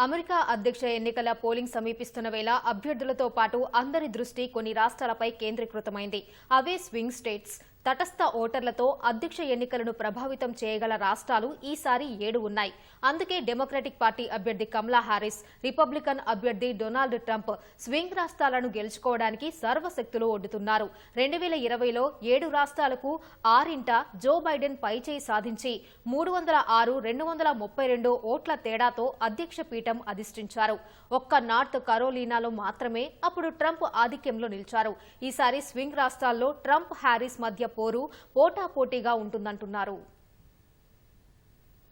America అధ్యక్ష ఎన్నికల polling సమీపిస్తున్న వేళ అభ్యర్థులతో పాటు అందరి దృష్టి కొన్ని రాష్ట్రాలపై కేంద్రీకృతమైంది. అవే స్వింగ్ స్టేట్స్. తటస్థ ఓటర్లతో అధ్యక్ష ఎన్నికలను ప్రభావితం చేయగల రాష్ట్రాలు ఈసారి 7 ఉన్నాయి. అందుకే డెమోక్రటిక్ పార్టీ అభ్యర్థి కమలా హారిస్, రిపబ్లికన్ అభ్యర్థి డొనాల్డ్ ట్రంప్ స్వింగ్ రాష్ట్రాలను గెలుచుకోవడానికి సర్వశక్తులు ఒడ్డుతున్నారు. 2020లో 7 రాష్ట్రాలకు 6 జో బైడెన్ పైచేయి సాధించి 306-232 ఓట్ల తేడాతో అధ్యక్ష పీఠం అధిష్ఠించారు. ఒక్క నార్త్ కరోలినాలో మాత్రమే అప్పుడు ట్రంప్ ఆధిక్యంలో నిలిచారు. ఈసారి స్వింగ్ రాష్ట్రాల్లో ట్రంప్ హారిస్ మధ్య పోరు పోటాపోటీగా ఉంటుందంటున్నారు.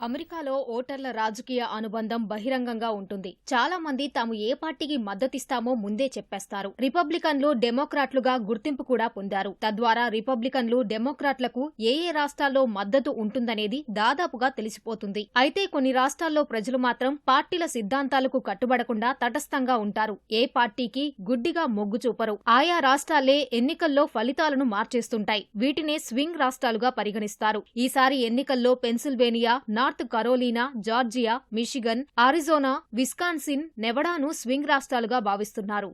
అమెరికాలో ఓటర్ల రాజకీయ అనుబంధం బహిరంగంగా ఉంటుంది. చాలా మంది తాము ఏ పార్టీకి మద్దతిస్తామో ముందే చెప్పేస్తారు. రిపబ్లికన్లు డెమోక్రాట్లుగా గుర్తింపు కూడా పొందారు. తద్వారా రిపబ్లికన్లు డెమోక్రాట్లకు ఏ రాష్ట్రాల్లో మద్దతు ఉంటుందనేది దాదాపుగా తెలిసిపోతుంది. అయితే కొన్ని రాష్ట్రాల్లో ప్రజలు మాత్రం పార్టీల సిద్ధాంతాలకు కట్టుబడకుండా తటస్థంగా ఉంటారు. ఏ పార్టీకి గుడ్డిగా మొగ్గు చూపరు. ఆయా రాష్ట్రాలే ఎన్నికల్లో ఫలితాలను మార్చేస్తుంటాయి. వీటినే స్వింగ్ రాష్ట్రాలుగా పరిగణిస్తారు. ఈసారి ఎన్నికల్లో Pennsylvania, North Carolina, Georgia, Michigan, Arizona, Wisconsin, నెవడాను స్వింగ్ రాష్ట్రాలుగా భావిస్తున్నారు.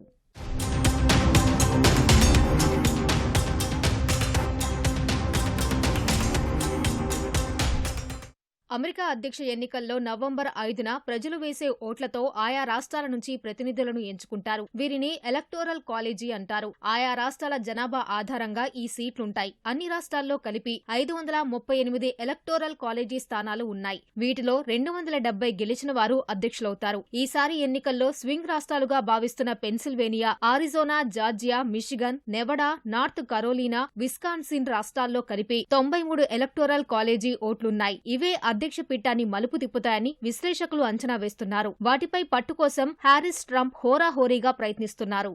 అమెరికా అధ్యక్ష ఎన్నికల్లో నవంబర్ 5న ప్రజలు వేసే ఓట్లతో ఆయా రాష్ట్రాల నుంచి ప్రతినిధులను ఎంచుకుంటారు. వీరిని ఎలక్టోరల్ కాలేజీ అంటారు. ఆయా రాష్ట్రాల జనాభా ఆధారంగా ఈ సీట్లుంటాయి. అన్ని రాష్ట్రాల్లో కలిపి 538 ఎలక్టోరల్ కాలేజీ స్థానాలు ఉన్నాయి. వీటిలో 270 గెలిచిన వారు అధ్యక్షులవుతారు. ఈసారి ఎన్నికల్లో స్వింగ్ రాష్ట్రాలుగా భావిస్తున్న Pennsylvania, Arizona, Georgia, Michigan, Nevada, North Carolina, Wisconsin రాష్ట్రాల్లో కలిపి 93 ఎలక్టోరల్ కాలేజీ ఓట్లున్నాయి. ఇవే అధ్యక్ష పీఠాన్ని మలుపు తిప్పుతాయని విశ్లేషకులు అంచనా వేస్తున్నారు. వాటిపై పట్టు కోసం హారిస్, ట్రంప్ హోరాహోరీగా ప్రయత్నిస్తున్నారు.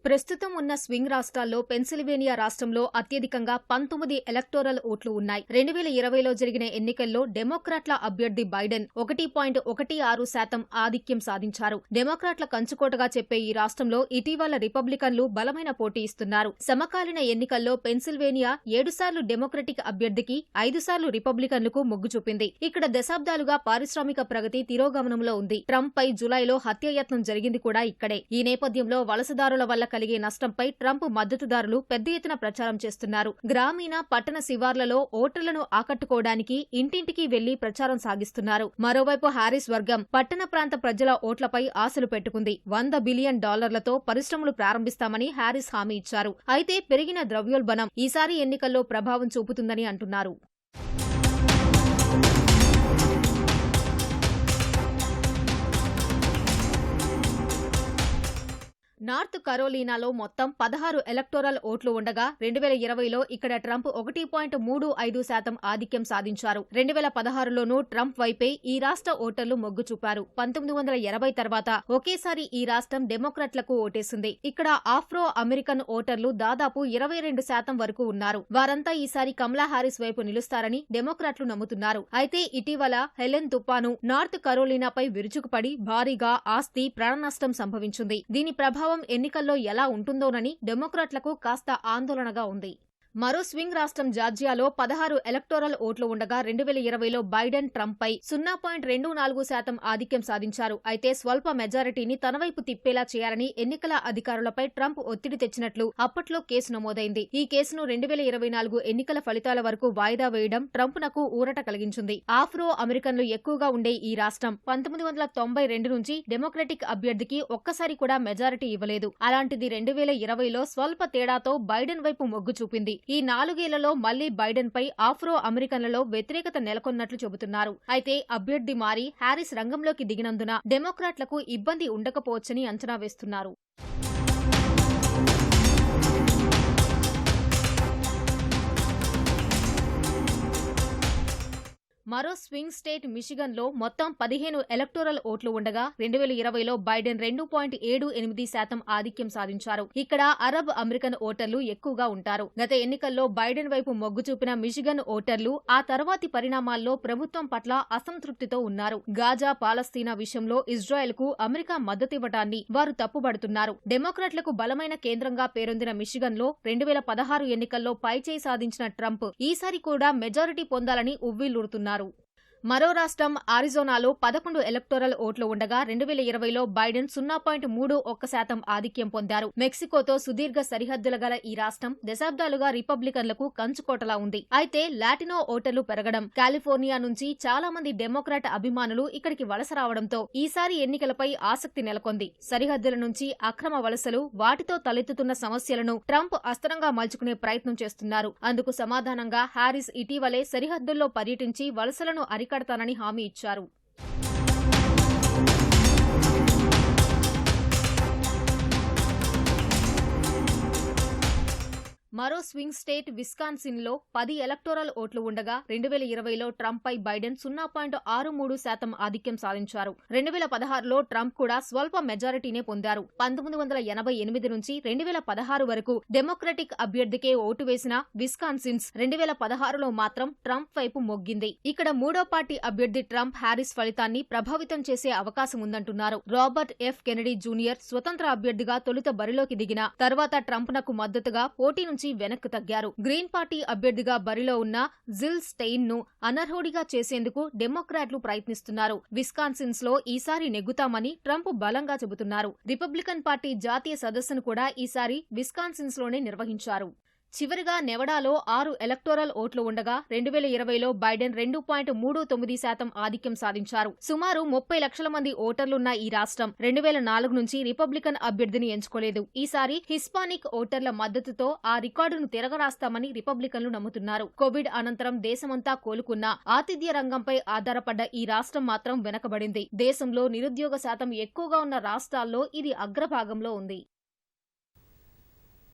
ప్రస్తుతం ఉన్న స్వింగ్ రాష్ట్రాల్లో పెన్సిల్వేనియా రాష్ట్రంలో అత్యధికంగా 19 ఎలక్టోరల్ ఓట్లు ఉన్నాయి. 2020లో జరిగిన ఎన్నికల్లో డెమోక్రాట్ల అభ్యర్థి బైడెన్ 1.16% ఆధిక్యం సాధించారు. డెమోక్రాట్ల కంచుకోటగా చెప్పే ఈ రాష్ట్రంలో ఇటీవల రిపబ్లికన్లు బలమైన పోటీ ఇస్తున్నారు. సమకాలీన ఎన్నికల్లో పెన్సిల్వేనియా 7 సార్లు డెమోక్రటిక్ అభ్యర్థికి, 5 సార్లు రిపబ్లికన్లకు మొగ్గు చూపింది. ఇక్కడ దశాబ్దాలుగా పారిశ్రామిక ప్రగతి తిరోగమనంలో ఉంది. ట్రంప్ పై జులైలో హత్యాయత్నం జరిగింది కూడా ఇక్కడే. ఈ నేపథ్యంలో వలసదారుల వల్ల కలిగే నష్టంపై ట్రంప్ మద్దతుదారులు పెద్ద ఎత్తున ప్రచారం చేస్తున్నారు. గ్రామీణ, పట్టణ శివార్లలో ఓటర్లను ఆకట్టుకోవడానికి ఇంటింటికి వెళ్లి ప్రచారం సాగిస్తున్నారు. మరోవైపు హారిస్ వర్గం పట్టణ ప్రాంత ప్రజల ఓట్లపై ఆశలు పెట్టుకుంది. $100 బిలియన్ పరిశ్రమలు ప్రారంభిస్తామని హారిస్ హామీ ఇచ్చారు. అయితే పెరిగిన ద్రవ్యోల్బణం ఈసారి ఎన్నికల్లో ప్రభావం చూపుతుందని అంటున్నారు. నార్త్ కరోలినాలో మొత్తం 16 ఎలక్టోరల్ ఓట్లు ఉండగా 2020లో ఇక్కడ ట్రంప్ 1.35% ఆధిక్యం సాధించారు. 2016లోనూ ట్రంప్ వైపే ఈ రాష్ట్ర ఓటర్లు మొగ్గు చూపారు. 1980 తర్వాత ఒకేసారి ఈ రాష్ట్రం డెమోక్రాట్లకు ఓటేసింది. ఇక్కడ ఆఫ్రో అమెరికన్ ఓటర్లు దాదాపు 22% వరకు ఉన్నారు. వారంతా ఈసారి కమలా హారిస్ వైపు నిలుస్తారని డెమోక్రాట్లు నమ్ముతున్నారు. అయితే ఇటీవల హెలెన్ తుపాను నార్త్ కరోలినాపై విరుచుకుపడి భారీగా ఆస్తి, ప్రాణనష్టం సంభవించింది. దీని ప్రభావం ఎన్నికల్లో ఎలా ఉంటుందోనని డెమోక్రాట్లకు కాస్త ఆందోళనగా ఉంది. మరో స్వింగ్ రాష్ట్రం జార్జియాలో 16 ఎలక్టోరల్ ఓట్లు ఉండగా 2020లో బైడెన్ ట్రంప్పై 0.24% ఆధిక్యం సాధించారు. అయితే స్వల్ప మెజారిటీని తన వైపు తిప్పేలా చేయాలని ఎన్నికల అధికారులపై ట్రంప్ ఒత్తిడి తెచ్చినట్లు అప్పట్లో కేసు నమోదైంది. ఈ కేసును 2024 ఎన్నికల ఫలితాల వరకు వాయిదా వేయడం ట్రంప్నకు ఊరట కలిగించింది. ఆఫ్రో అమెరికన్లు ఎక్కువగా ఉండే ఈ రాష్ట్రం 1992 నుంచి డెమోక్రటిక్ అభ్యర్థికి ఒక్కసారి కూడా మెజారిటీ ఇవ్వలేదు. అలాంటిది 2020లో స్వల్ప తేడాతో బైడెన్ వైపు మొగ్గు చూపింది. ఈ 4 ఏళ్లలో మళ్లీ బైడెన్ పై ఆఫ్రో అమెరికన్లలో వ్యతిరేకత నెలకొన్నట్లు చెబుతున్నారు. అయితే అభ్యర్థి మారి హారిస్ రంగంలోకి దిగినందున డెమోక్రాట్లకు ఇబ్బంది ఉండకపోవచ్చని అంచనా వేస్తున్నారు. మరో స్వింగ్ స్టేట్ మిషిగన్లో మొత్తం 15 ఎలక్టోరల్ ఓట్లు ఉండగా 2020లో బైడెన్ 2.78% ఆధిక్యం సాధించారు. ఇక్కడ అరబ్ అమెరికన్ ఓటర్లు ఎక్కువగా ఉంటారు. గత ఎన్నికల్లో బైడెన్ వైపు మొగ్గు చూపిన మిషిగన్ ఓటర్లు ఆ తర్వాతి పరిణామాల్లో ప్రభుత్వం పట్ల అసంతృప్తితో ఉన్నారు. గాజా, పాలస్తీనా విషయంలో ఇజ్రాయెల్కు అమెరికా మద్దతివ్వటాన్ని వారు తప్పుబడుతున్నారు. డెమోక్రాట్లకు బలమైన కేంద్రంగా పేరొందిన మిషిగన్లో 2016 ఎన్నికల్లో పైచేయి సాధించిన ట్రంప్ ఈసారి కూడా మెజారిటీ పొందాలని ఉవ్విళ్లూరుతున్నారు. మరో రాష్ట్రం ఆరిజోనాలో 11 ఎలక్టోరల్ ఓట్లు ఉండగా 2020లో బైడెన్ 0.31% ఆధిక్యం పొందారు. మెక్సికోతో సుదీర్ఘ సరిహద్దుల గల ఈ రాష్ట్రం దశాబ్దాలుగా రిపబ్లికన్లకు కంచుకోటలా ఉంది. అయితే లాటినో ఓటర్లు పెరగడం, కాలిఫోర్నియా నుంచి చాలా మంది డెమోక్రాట్ అభిమానులు ఇక్కడికి వలస రావడంతో ఈసారి ఎన్నికలపై ఆసక్తి నెలకొంది. సరిహద్దుల నుంచి అక్రమ వలసలు, వాటితో తలెత్తుతున్న సమస్యలను ట్రంప్ అస్త్రంగా మలుచుకునే ప్రయత్నం చేస్తున్నారు. అందుకు సమాధానంగా హారిస్ ఇటీవలే సరిహద్దుల్లో పర్యటించి వలసలను అరికడతానని హామీ ఇచ్చారు. మరో స్వింగ్ స్టేట్ విస్కాన్సిన్లో 10 ఎలక్టోరల్ ఓట్లు ఉండగా 2020లో ట్రంప్పై బైడెన్ 0.63% ఆధిక్యం సాధించారు. 2016లో ట్రంప్ కూడా స్వల్ప మెజారిటీనే పొందారు. 1988 నుంచి 2016 వరకు డెమోక్రటిక్ అభ్యర్థికే ఓటు వేసిన విస్కాన్సిన్స్ 2016లో మాత్రం ట్రంప్ వైపు మొగ్గింది. ఇక్కడ మూడో పార్టీ అభ్యర్థి ట్రంప్ హారిస్ ఫలితాన్ని ప్రభావితం చేసే అవకాశం ఉందంటున్నారు. రాబర్ట్ ఎఫ్ కెనడీ జూనియర్ స్వతంత్ర అభ్యర్థిగా తొలుత బరిలోకి దిగిన తర్వాత ట్రంప్నకు మద్దతుగా పోటీ నుంచి వెనక్కు తగ్గారు. గ్రీన్ పార్టీ అభ్యర్థిగా బరిలో ఉన్న జిల్ స్టెయిన్ ను అనర్హుడిగా చేసేందుకు డెమోక్రాట్లు ప్రయత్నిస్తున్నారు. విస్కాన్సిన్స్ లో ఈసారి నెగ్గుతామని ట్రంప్ బలంగా చెబుతున్నారు. రిపబ్లికన్ పార్టీ జాతీయ సదస్సును కూడా ఈసారి విస్కాన్సిన్స్ లోనే నిర్వహించారు. చివరిగా నెవడాలో 6 ఎలక్టోరల్ ఓట్లు ఉండగా 2020లో బైడెన్ 2.39% ఆధిక్యం సాధించారు. సుమారు 30 లక్షల మంది ఓటర్లున్న ఈ రాష్ట్రం 2004 నుంచి రిపబ్లికన్ అభ్యర్థిని ఎంచుకోలేదు. ఈసారి హిస్పానిక్ ఓటర్ల మద్దతుతో ఆ రికార్డును తిరగరాస్తామని రిపబ్లికన్లు నమ్ముతున్నారు. కోవిడ్ అనంతరం దేశమంతా కోలుకున్నా ఆతిథ్య రంగంపై ఆధారపడ్డ ఈ రాష్ట్రం మాత్రం వెనకబడింది. దేశంలో నిరుద్యోగ శాతం ఎక్కువగా ఉన్న రాష్ట్రాల్లో ఇది అగ్రభాగంలో ఉంది.